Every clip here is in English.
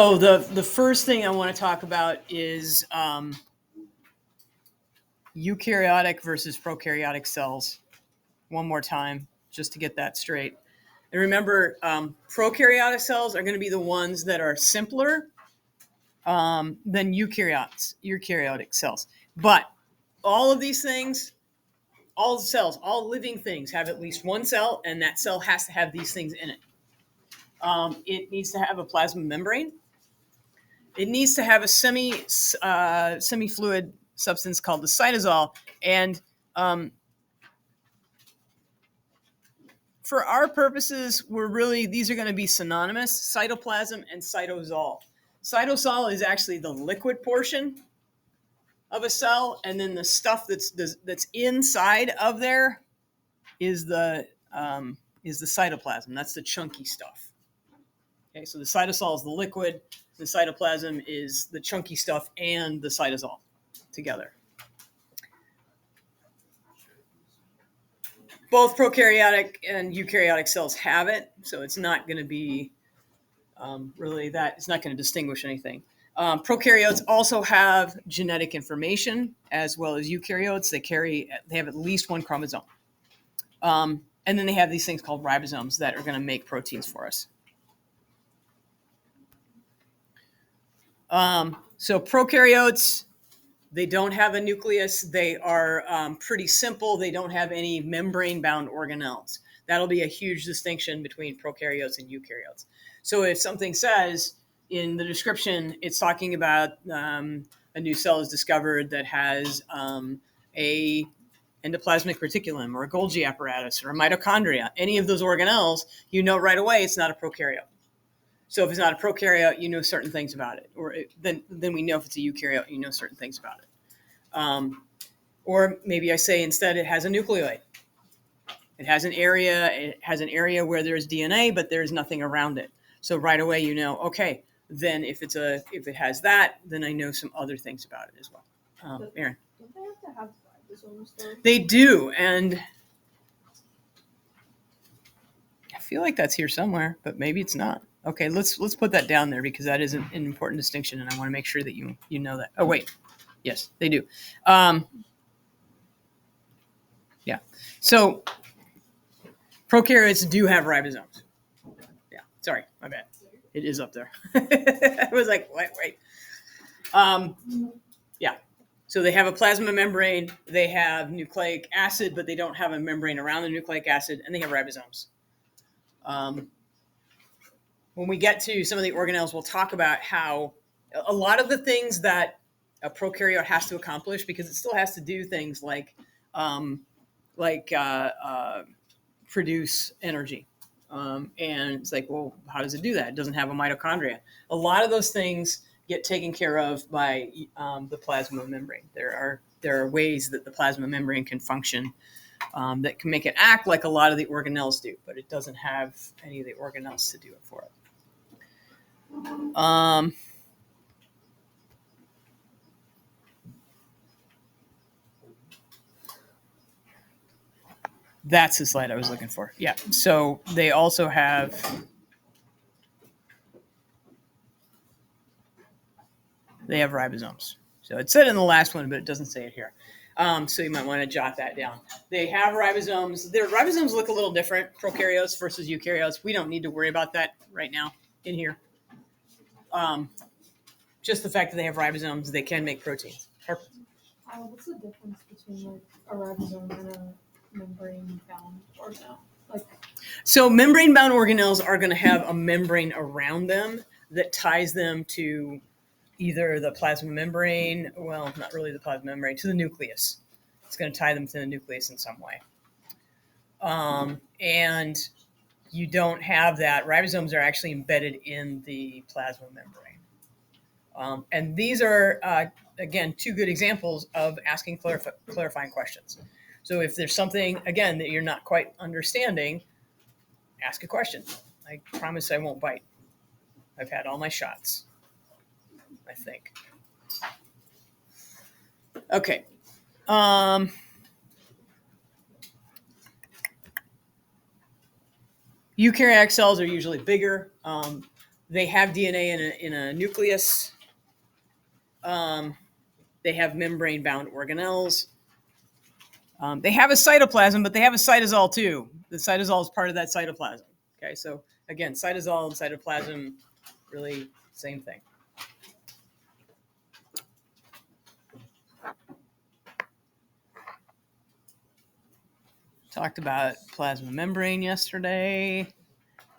So the first thing I want to talk about is eukaryotic versus prokaryotic cells. One more time, just to get that straight. And remember, prokaryotic cells are going to be the ones that are simpler than eukaryotic cells. But all of these things, all cells, all living things have at least one cell, and that cell has to have these things in it. It needs to have a plasma membrane. It needs to have a semi-fluid substance called the cytosol. And for our purposes, these are going to be synonymous: cytoplasm and cytosol. Cytosol is actually the liquid portion of a cell, and then the stuff that's inside of there is the cytoplasm. That's the chunky stuff. Okay, so the cytosol is the liquid, the cytoplasm is the chunky stuff, and the cytosol together. Both prokaryotic and eukaryotic cells have it, so it's not going to be it's not going to distinguish anything. Prokaryotes also have genetic information, as well as eukaryotes. They have at least one chromosome. And then they have these things called ribosomes that are going to make proteins for us. So prokaryotes, they don't have a nucleus. They are pretty simple. They don't have any membrane-bound organelles. That'll be a huge distinction between prokaryotes and eukaryotes. So if something says in the description, it's talking about a new cell is discovered that has a endoplasmic reticulum or a Golgi apparatus or a mitochondria, any of those organelles, you know right away it's not a prokaryote. So if it's not a prokaryote, you know certain things about it. Then we know if it's a eukaryote, you know certain things about it. Or maybe I say instead it has a nucleoid. It has an area where there's DNA, but there's nothing around it. So right away you know, okay, then if it has that, then I know some other things about it as well. Aaron. Don't they have to have ribosomes though? They do, and I feel like that's here somewhere, but maybe it's not. Okay, let's put that down there because that is an important distinction, and I want to make sure that you know that. Oh wait, yes, they do. Yeah, so prokaryotes do have ribosomes. Yeah, sorry, my bad. It is up there. I was like, wait. Yeah, so they have a plasma membrane. They have nucleic acid, but they don't have a membrane around the nucleic acid, and they have ribosomes. When we get to some of the organelles, we'll talk about how a lot of the things that a prokaryote has to accomplish, because it still has to do things like produce energy. And it's like, well, how does it do that? It doesn't have a mitochondria. A lot of those things get taken care of by the plasma membrane. There are ways that the plasma membrane can function that can make it act like a lot of the organelles do, but it doesn't have any of the organelles to do it for it. That's the slide I was looking for. Yeah. So they also have ribosomes. So it said in the last one, but it doesn't say it here. So you might want to jot that down. They have ribosomes. Their ribosomes look a little different, prokaryotes versus eukaryotes. We don't need to worry about that right now in here. Just the fact that they have ribosomes, they can make proteins. What's the difference between like a ribosome and a membrane-bound organelle? So membrane-bound organelles are going to have a membrane around them that ties them to either the plasma membrane, well, not really the plasma membrane, to the nucleus. It's going to tie them to the nucleus in some way. And you don't have that. Ribosomes are actually embedded in the plasma membrane. And these are, again, two good examples of asking clarifying questions. So if there's something, again, that you're not quite understanding, ask a question. I promise I won't bite. I've had all my shots, I think. Okay. Eukaryotic cells are usually bigger. They have DNA in a nucleus. They have membrane-bound organelles. They have a cytoplasm, but they have a cytosol too. The cytosol is part of that cytoplasm. Okay, so again, cytosol and cytoplasm, really same thing. Talked about plasma membrane yesterday.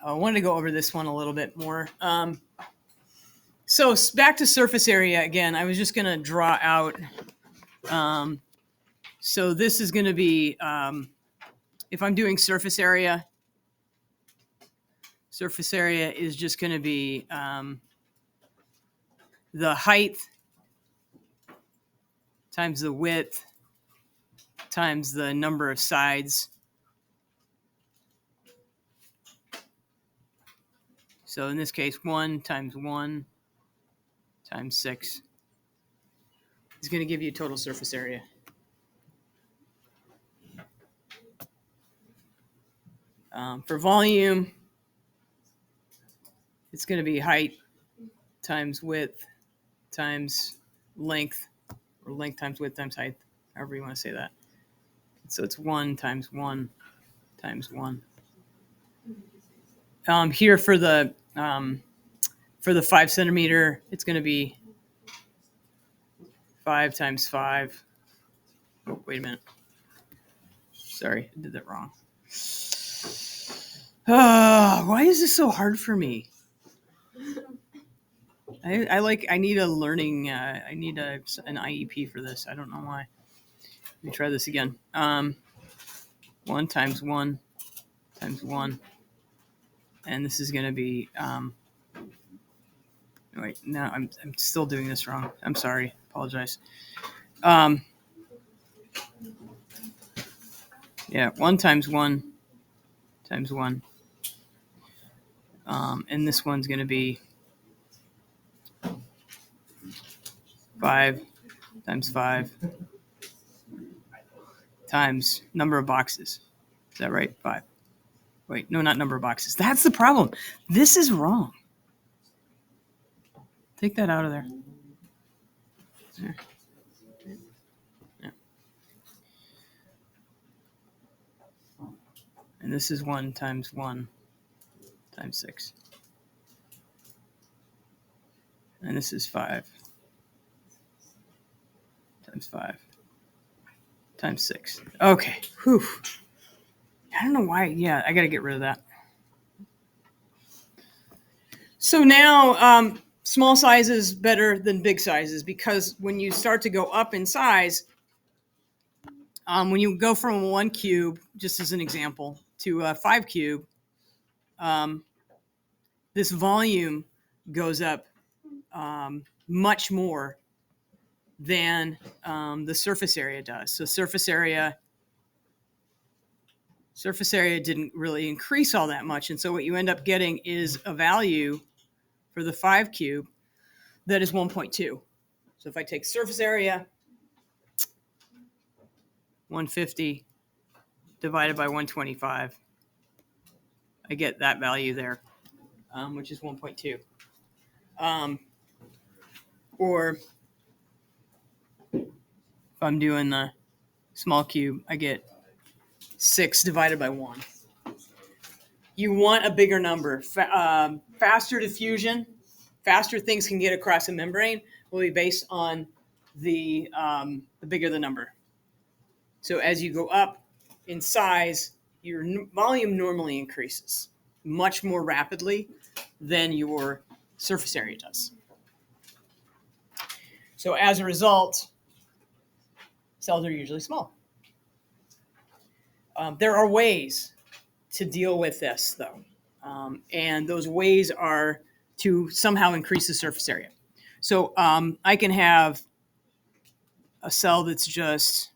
I wanted to go over this one a little bit more. So back to surface area again. I was just going to draw out. So this is going to be, if I'm doing surface area is just going to be the height times the width times the number of sides. So in this case, 1 times 1 times 6 is going to give you total surface area. For volume, it's going to be height times width times length, or length times width times height, however you want to say that. So it's 1 times 1 times 1. Here for the 5 centimeter, it's going to be 5 times 5. Oh, wait a minute. Sorry, I did that wrong. Why is this so hard for me? I need a learning. I need an IEP for this. I don't know why. Let me try this again. 1 times 1 times 1, and this is going to be. Wait, no, I'm still doing this wrong. I'm sorry. Apologize. Yeah, 1 times 1 times 1. And this one's going to be 5 times 5 times number of boxes. Is that right? 5. Wait, no, not number of boxes. That's the problem. This is wrong. Take that out of there. There. Yeah. And this is 1 times 1 times 6. And this is 5 times 5 times 6. Okay. Whew. I don't know why. Yeah, I got to get rid of that. So now small sizes better than big sizes, because when you start to go up in size, when you go from 1 cube, just as an example, to a 5 cube, this volume goes up much more than the surface area does. So surface area didn't really increase all that much. And so what you end up getting is a value for the 5 cube that is 1.2. So if I take surface area, 150 divided by 125, I get that value there, which is 1.2. Or if I'm doing the small cube, I get 6 divided by 1. You want a bigger number. Faster diffusion, faster things can get across a membrane will be based on the bigger the number. So as you go up in size, your volume normally increases much more rapidly than your surface area does. So as a result, cells are usually small. There are ways to deal with this, though. And those ways are to somehow increase the surface area. So I can have a cell that's just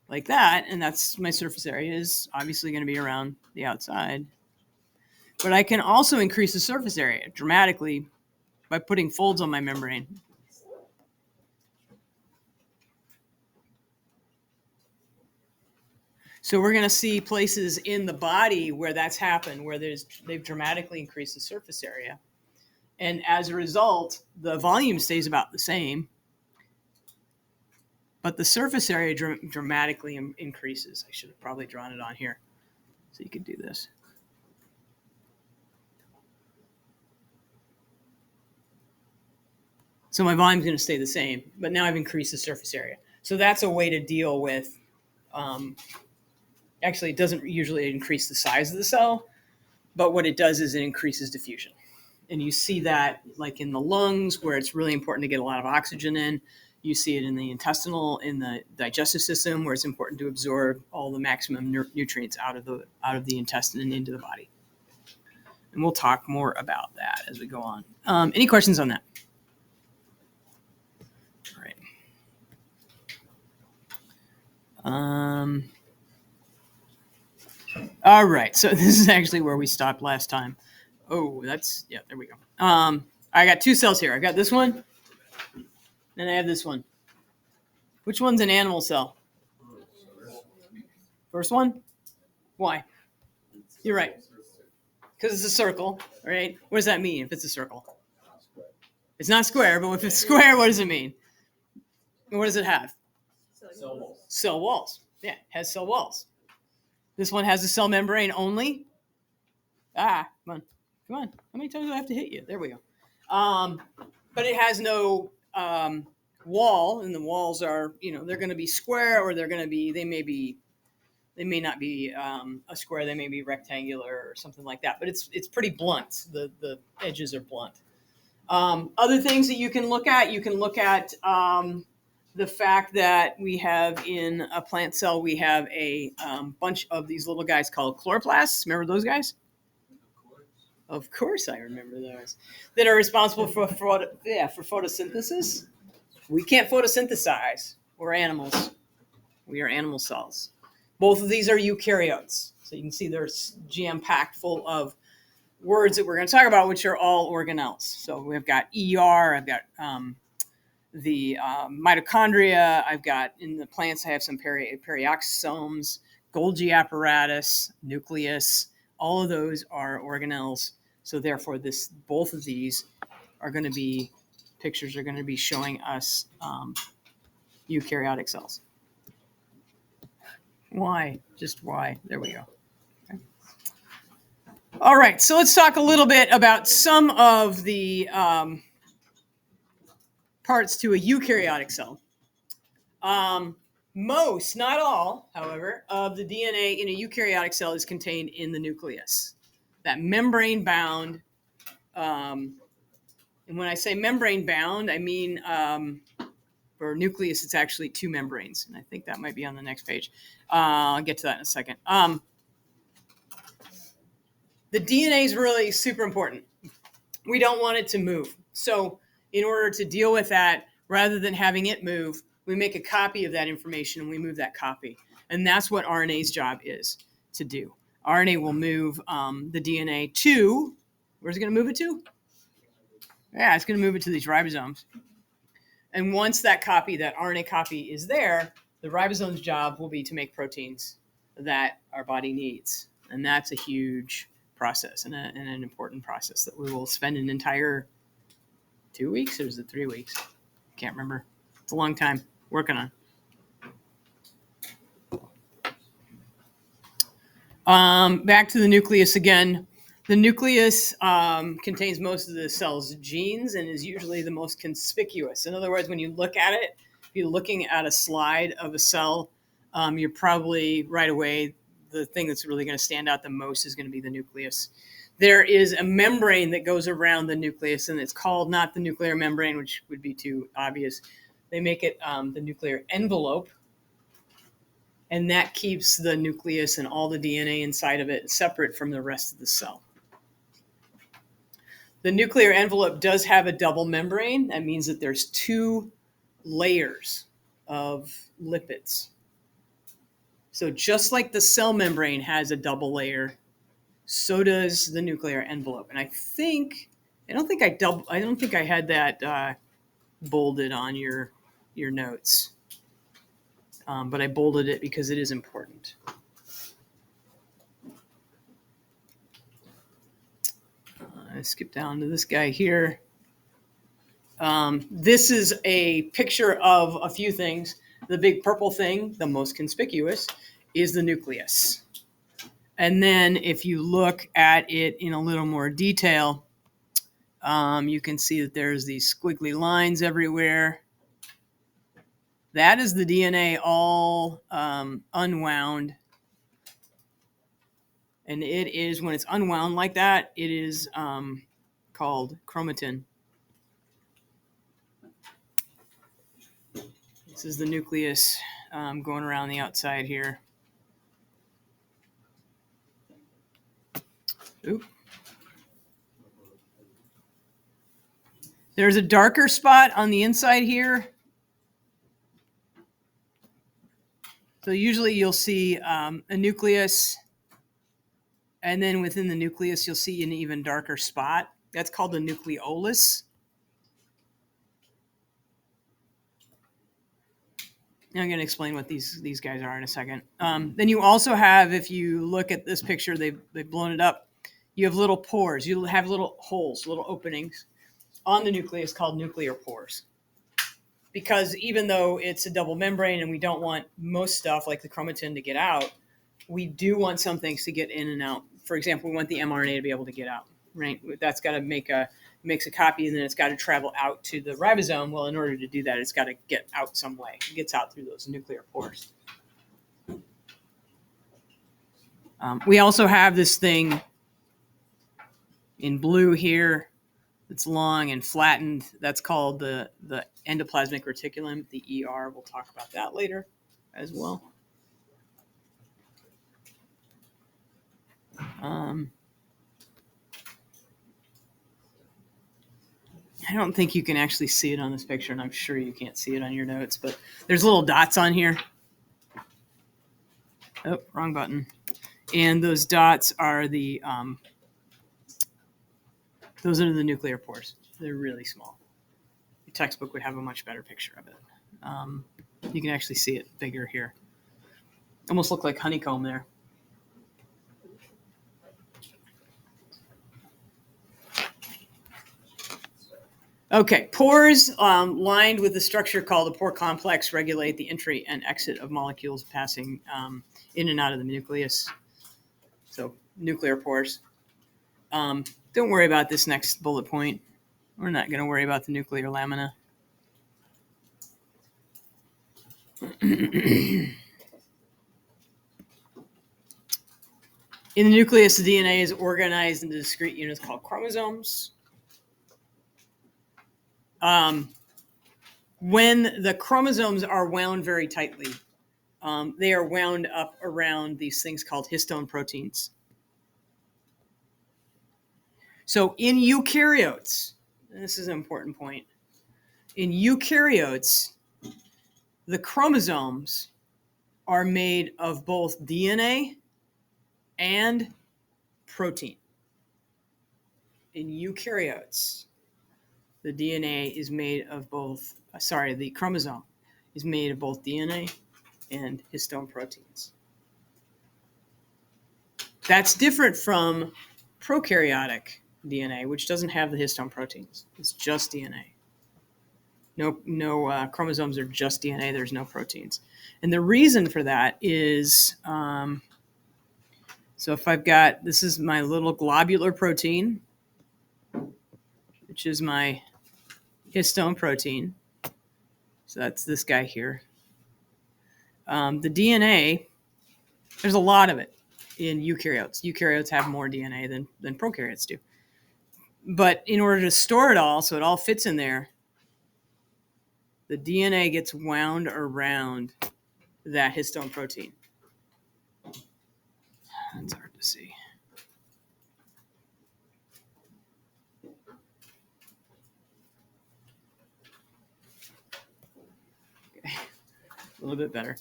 like that, and that's my surface area is obviously going to be around the outside. But I can also increase the surface area dramatically by putting folds on my membrane. So we're going to see places in the body where that's happened, where they've dramatically increased the surface area. And as a result, the volume stays about the same, but the surface area dramatically increases. I should have probably drawn it on here so you could do this. So my volume is going to stay the same, but now I've increased the surface area. So that's a way to deal with, actually it doesn't usually increase the size of the cell, but what it does is it increases diffusion. And you see that like in the lungs where it's really important to get a lot of oxygen in. You see it in the digestive system where it's important to absorb all the maximum nutrients out of the intestine and into the body. And we'll talk more about that as we go on. Any questions on that? All right. So this is actually where we stopped last time. Oh, there we go. I got two cells here. I got this one, and I have this one. Which one's an animal cell? First one? Why? You're right. Because it's a circle, right? What does that mean if it's a circle? It's not square, but if it's square, what does it mean? What does it have? Cell walls. Cell walls. Yeah, it has cell walls. This one has a cell membrane only. Come on. How many times do I have to hit you? There we go. But it has no wall, and the walls are, they're going to be square, or they may not be a square. They may be rectangular or something like that. But it's pretty blunt. The edges are blunt. Other things that you can look at, the fact that we have in a plant cell, we have a bunch of these little guys called chloroplasts. Remember those guys? Of course I remember those. That are responsible for photosynthesis. We can't photosynthesize. We're animals. We are animal cells. Both of these are eukaryotes. So you can see they're jam-packed full of words that we're going to talk about, which are all organelles. So we've got ER, I've got the mitochondria, I've got in the plants, I have some perioxysomes, Golgi apparatus, nucleus. All of those are organelles. So therefore, both of these are going to be, pictures are going to be showing us eukaryotic cells. Why? Just why? There we go. Okay. All right, so let's talk a little bit about some of the parts to a eukaryotic cell. Most, not all, however, of the DNA in a eukaryotic cell is contained in the nucleus. That membrane bound, and when I say membrane bound, I mean for nucleus, it's actually two membranes. And I think that might be on the next page. I'll get to that in a second. The DNA is really super important. We don't want it to move. So in order to deal with that, rather than having it move, we make a copy of that information and we move that copy. And that's what RNA's job is to do. RNA will move the DNA to, where's it going to move it to? Yeah, it's going to move it to these ribosomes. And once that RNA copy is there, the ribosome's job will be to make proteins that our body needs. And that's a huge process and an important process that we will spend an entire 2 weeks, or is it 3 weeks? Can't remember. It's a long time working on. Back to the nucleus again. The nucleus contains most of the cell's genes and is usually the most conspicuous. In other words, when you look at it, if you're looking at a slide of a cell, you're probably right away, the thing that's really going to stand out the most is going to be the nucleus. There is a membrane that goes around the nucleus, and it's called not the nuclear membrane, which would be too obvious. They make it the nuclear envelope, and that keeps the nucleus and all the DNA inside of it separate from the rest of the cell. The nuclear envelope does have a double membrane. That means that there's two layers of lipids. So just like the cell membrane has a double layer, so does the nuclear envelope. And I don't think I had that bolded on your notes, but I bolded it because it is important. I skip down to this guy here. This is a picture of a few things. The big purple thing, the most conspicuous, is the nucleus. And then if you look at it in a little more detail, you can see that there's these squiggly lines everywhere. That is the DNA all unwound. And it is, when it's unwound like that, it is called chromatin. This is the nucleus going around the outside here. Oop. There's a darker spot on the inside here. So usually you'll see a nucleus, and then within the nucleus you'll see an even darker spot. That's called the nucleolus. I'm going to explain what these guys are in a second. Then you also have, if you look at this picture, they've blown it up. You have little pores. You have little holes, little openings on the nucleus called nuclear pores. Because even though it's a double membrane and we don't want most stuff like the chromatin to get out, we do want some things to get in and out. For example, we want the mRNA to be able to get out, right? That's got to makes a copy, and then it's got to travel out to the ribosome. Well, in order to do that, it's got to get out some way. It gets out through those nuclear pores. We also have this thing in blue here. It's long and flattened. That's called the endoplasmic reticulum, the ER. We'll talk about that later as well. I don't think you can actually see it on this picture, and I'm sure you can't see it on your notes, but there's little dots on here. Oh, wrong button. And those dots are those are the nuclear pores. They're really small. Your textbook would have a much better picture of it. You can actually see it bigger here. Almost look like honeycomb there. Okay, pores lined with the structure called the pore complex regulate the entry and exit of molecules passing in and out of the nucleus. So nuclear pores. Don't worry about this next bullet point. We're not going to worry about the nuclear lamina. In the nucleus, the DNA is organized into discrete units called chromosomes. When the chromosomes are wound very tightly, they are wound up around these things called histone proteins. So in eukaryotes, and this is an important point, in eukaryotes, the chromosomes are made of both DNA and protein. In eukaryotes, the DNA is made of both, the chromosome is made of both DNA and histone proteins. That's different from prokaryotic DNA, which doesn't have the histone proteins. It's just DNA. No chromosomes are just DNA. There's no proteins. And the reason for that is, so if I've got, this is my little globular protein, which is my histone protein. So that's this guy here. The DNA, there's a lot of it in eukaryotes. Eukaryotes have more DNA than prokaryotes do. But in order to store it all, so it all fits in there, the DNA gets wound around that histone protein. That's hard to see. Okay. A little bit better.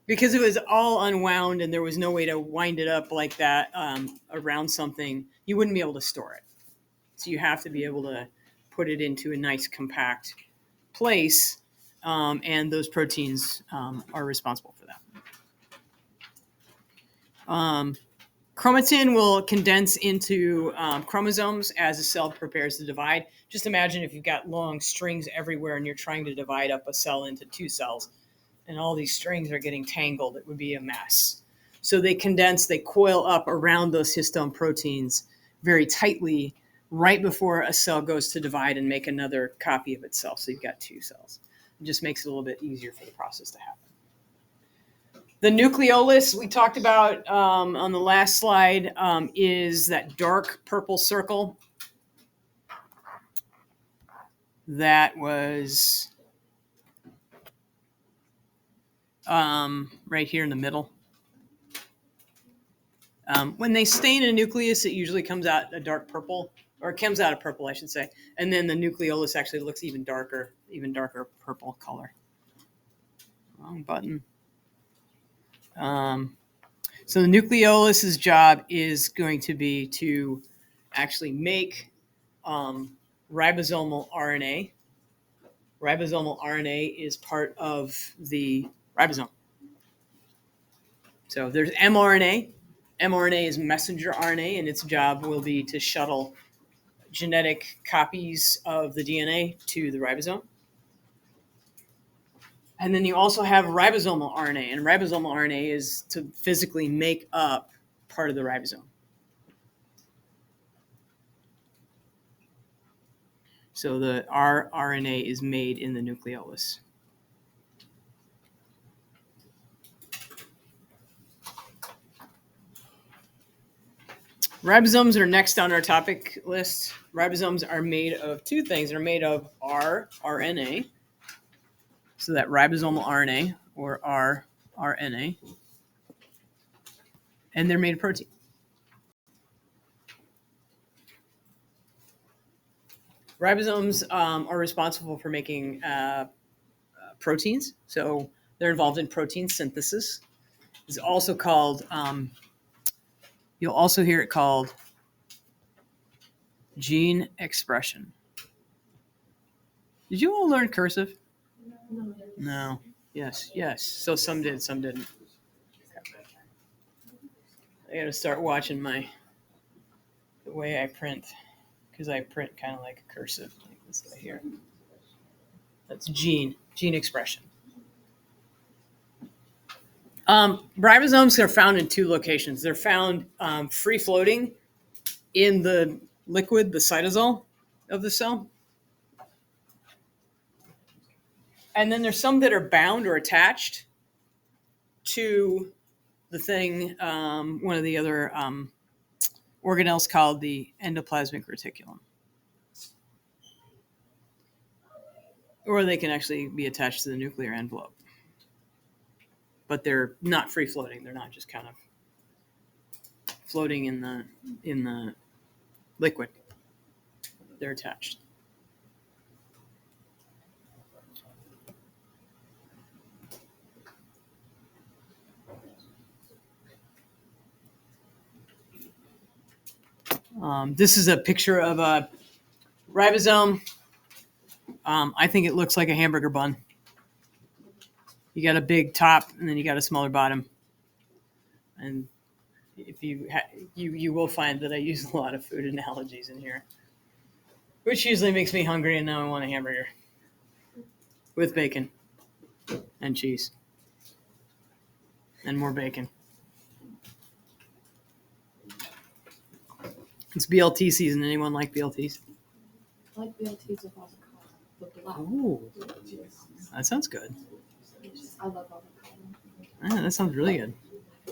Because it was all unwound and there was no way to wind it up like that around something, you wouldn't be able to store it. So you have to be able to put it into a nice compact place, and those proteins are responsible for that. Chromatin will condense into chromosomes as a cell prepares to divide. Just imagine if you've got long strings everywhere and you're trying to divide up a cell into two cells, and all these strings are getting tangled. It would be a mess. So they condense, they coil up around those histone proteins very tightly right before a cell goes to divide and make another copy of itself. So you've got two cells. It just makes it a little bit easier for the process to happen. The nucleolus we talked about on the last slide is that dark purple circle that was right here in the middle. When they stain a nucleus, it usually comes out a dark purple, or it comes out a purple, I should say. And then the nucleolus actually looks even darker purple color. Wrong button. So the nucleolus's job is going to be to actually make ribosomal RNA. Ribosomal RNA is part of the ribosome. So there's mRNA. mRNA is messenger RNA, and its job will be to shuttle genetic copies of the DNA to the ribosome. And then you also have ribosomal RNA, and ribosomal RNA is to physically make up part of the ribosome. So the rRNA is made in the nucleolus. Ribosomes are next on our topic list. Ribosomes are made of two things. They're made of rRNA, so that ribosomal RNA, or rRNA, and they're made of protein. Ribosomes are responsible for making proteins, so they're involved in protein synthesis. It's also called, you'll also hear it called gene expression. Did you all learn cursive? No. Yes. So some did, some didn't. I got to start watching the way I print, because I print kind of like a cursive, like this guy here. That's gene expression. Ribosomes are found in two locations. They're found free floating in the liquid, the cytosol of the cell. And then there's some that are bound or attached to the thing, one of the other organelles called the endoplasmic reticulum. Or they can actually be attached to the nuclear envelope. But they're not free floating. They're not just kind of floating in the liquid. They're attached. This is a picture of a ribosome. I think it looks like a hamburger bun. You got a big top, and then you got a smaller bottom. And if you will find that I use a lot of food analogies in here, which usually makes me hungry, and now I want a hamburger with bacon and cheese and more bacon. It's BLT season. Anyone like BLTs? I like BLTs with avocado. With black. Ooh, that sounds good. I love avocado. Ah, that sounds really good.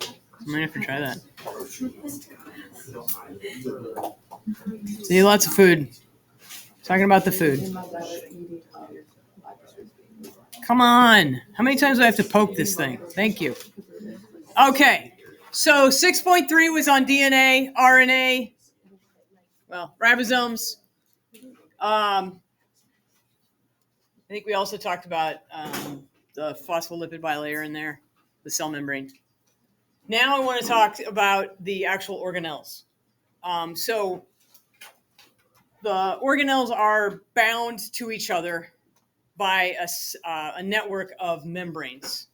I might have to try that. See, lots of food. Talking about the food. Come on. How many times do I have to poke this thing? Thank you. Okay. So 6.3 was on DNA, RNA, well, ribosomes. I think we also talked about the phospholipid bilayer in there, the cell membrane. Now I want to talk about the actual organelles. So the organelles are bound to each other by a network of membranes.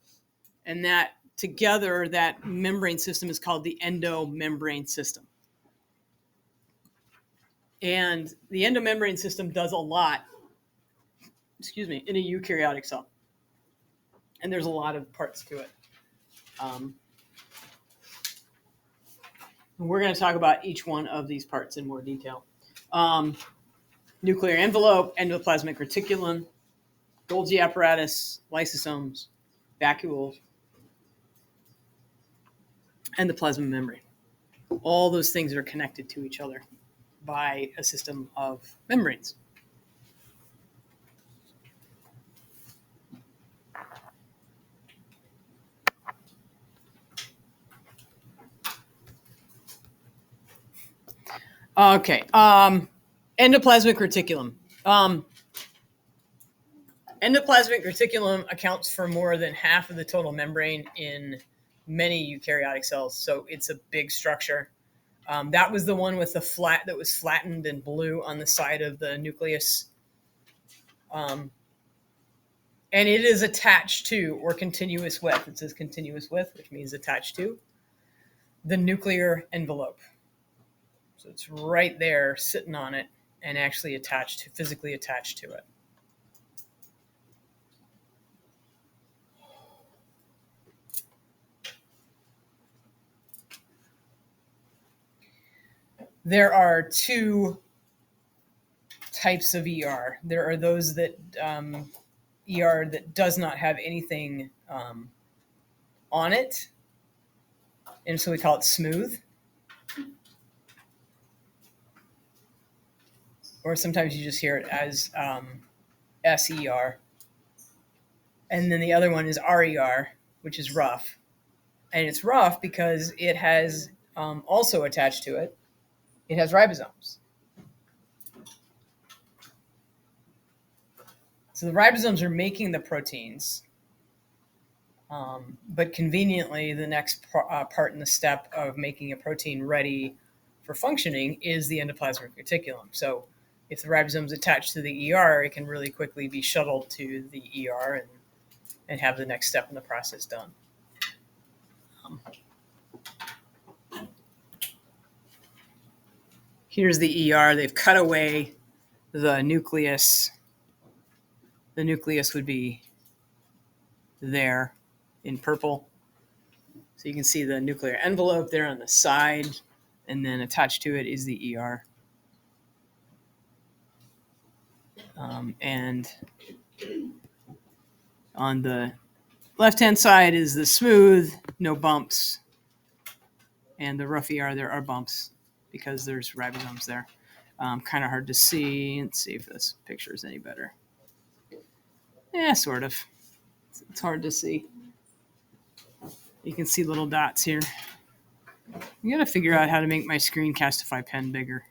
And that together, that membrane system is called the endomembrane system. And the endomembrane system does a lot, in a eukaryotic cell. And there's a lot of parts to it. We're going to talk about each one of these parts in more detail. Nuclear envelope, endoplasmic reticulum, Golgi apparatus, lysosomes, vacuoles, and the plasma membrane. All those things are connected to each other by a system of membranes. Okay, endoplasmic reticulum. Endoplasmic reticulum accounts for more than half of the total membrane in many eukaryotic cells, so it's a big structure. That was the one with that was flattened and blue on the side of the nucleus. And it is attached to, or continuous with, it says continuous with, which means attached to, the nuclear envelope. So it's right there sitting on it and actually physically attached to it. There are two types of ER. There are those that ER that does not have anything on it, and so we call it smooth. Or sometimes you just hear it as SER. And then the other one is RER, which is rough. And it's rough because it has also attached to it, it has ribosomes. So the ribosomes are making the proteins, but conveniently, the next part in the step of making a protein ready for functioning is the endoplasmic reticulum. So if the ribosomes attach to the ER, it can really quickly be shuttled to the ER and have the next step in the process done. Here's the ER. They've cut away the nucleus. The nucleus would be there in purple. So you can see the nuclear envelope there on the side, and then attached to it is the ER. And on the left-hand side is the smooth, no bumps. And the rough ER, there are bumps because there's ribosomes there. Kind of hard to see. Let's see if this picture is any better. Yeah, sort of. It's hard to see. You can see little dots here. I gotta figure out how to make my Screencastify pen bigger.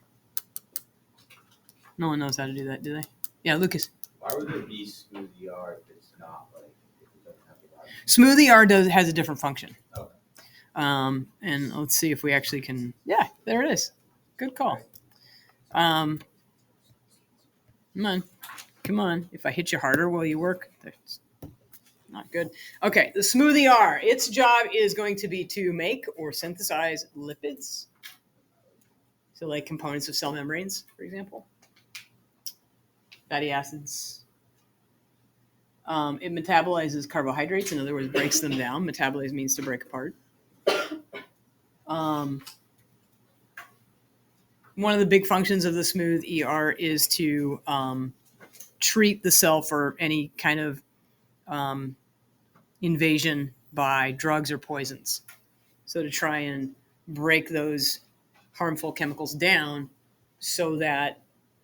No one knows how to do that, do they? Yeah, Lucas. Why would there be smooth ER if it's not if it doesn't have the ribosomes? Smooth ER has a different function. Okay. And let's see if we actually can. Yeah, there it is. Good call. Come on. If I hit you harder while you work, that's not good. Okay, the smooth ER. Its job is going to be to make or synthesize lipids. So like components of cell membranes, for example. Fatty acids. It metabolizes carbohydrates. In other words, breaks them down. Metabolize means to break apart. One of the big functions of the smooth ER is to treat the cell for any kind of invasion by drugs or poisons. So to try and break those harmful chemicals down so that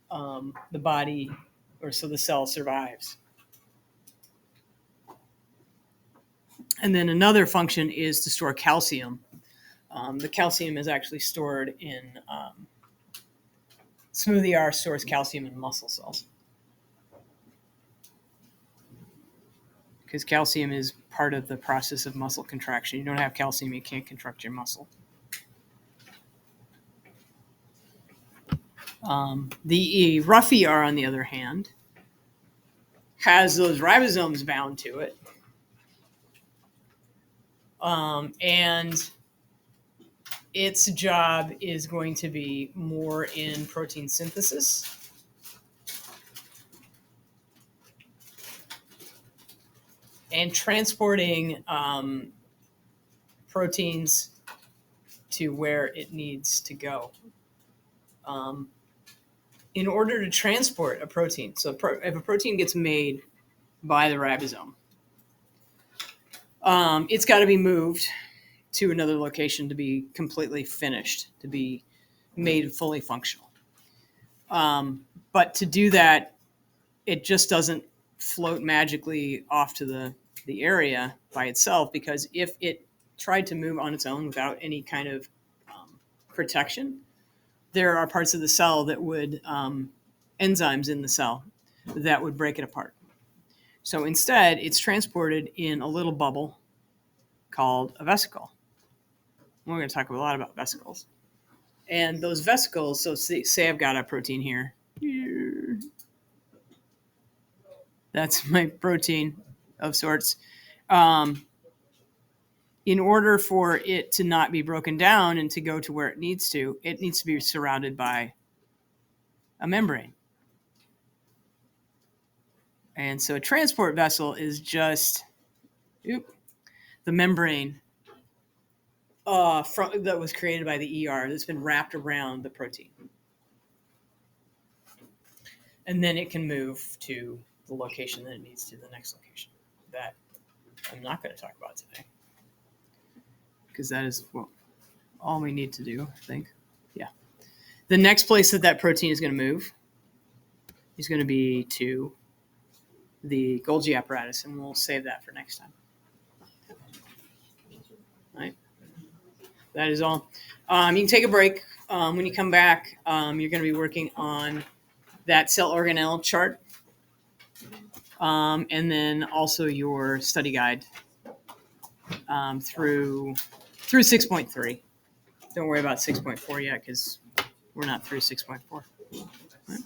the body or so the cell survives. And then another function is to store calcium. The calcium is actually stored in smooth ER stores calcium in muscle cells. Because calcium is part of the process of muscle contraction. You don't have calcium, you can't contract your muscle. The rough ER, on the other hand, has those ribosomes bound to it. And its job is going to be more in protein synthesis. And transporting proteins to where it needs to go. In order to transport a protein, so if a protein gets made by the ribosome, it's got to be moved to another location to be completely finished, to be made fully functional. But to do that, it just doesn't float magically off to the area by itself, because if it tried to move on its own without any kind of protection, there are parts of the cell that would, enzymes in the cell that would break it apart. So instead, it's transported in a little bubble called a vesicle. We're going to talk a lot about vesicles. And those vesicles, so say I've got a protein here. That's my protein of sorts. In order for it to not be broken down and to go to where it needs to be surrounded by a membrane. And so a transport vessel is just the membrane that was created by the ER that's been wrapped around the protein. And then it can move to the location that it needs to, the next location. That I'm not going to talk about today, because that is all we need to do, I think. Yeah. The next place that protein is going to move is going to be to the Golgi apparatus, and we'll save that for next time. All right. That is all. You can take a break. When you come back, you're going to be working on that cell organelle chart, and then also your study guide through 6.3. Don't worry about 6.4 yet, because we're not through 6.4. Right.